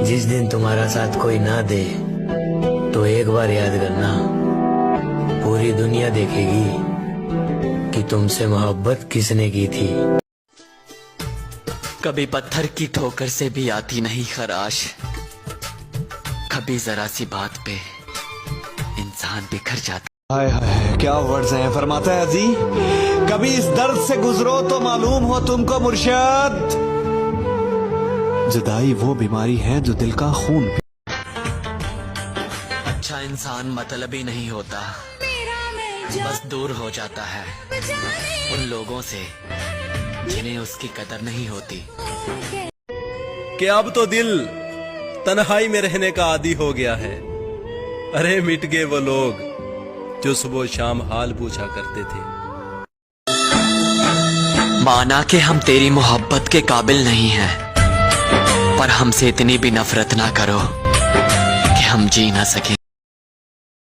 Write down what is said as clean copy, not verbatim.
जिस दिन तुम्हारा साथ कोई ना दे तो एक बार याद करना, पूरी दुनिया देखेगी कि तुमसे मोहब्बत किसने की थी। कभी पत्थर की ठोकर से भी आती नहीं खराश, कभी जरा सी बात पे इंसान बिखर जाता। हाय हाय क्या वर्ड्स हैं। फरमाता है जी, कभी इस दर्द से गुजरो तो मालूम हो तुमको मुर्शिद, जुदाई वो बीमारी है जो दिल का खून। अच्छा इंसान मतलबी नहीं होता, बस दूर हो जाता है उन लोगों से जिन्हें उसकी कदर नहीं होती। कि अब तो दिल तन्हाई में रहने का आदी हो गया है। अरे मिट गए वो लोग जो सुबह शाम हाल पूछा करते थे। माना कि हम तेरी मोहब्बत के काबिल नहीं हैं, पर हमसे इतनी भी नफरत ना करो कि हम जी ना सकें।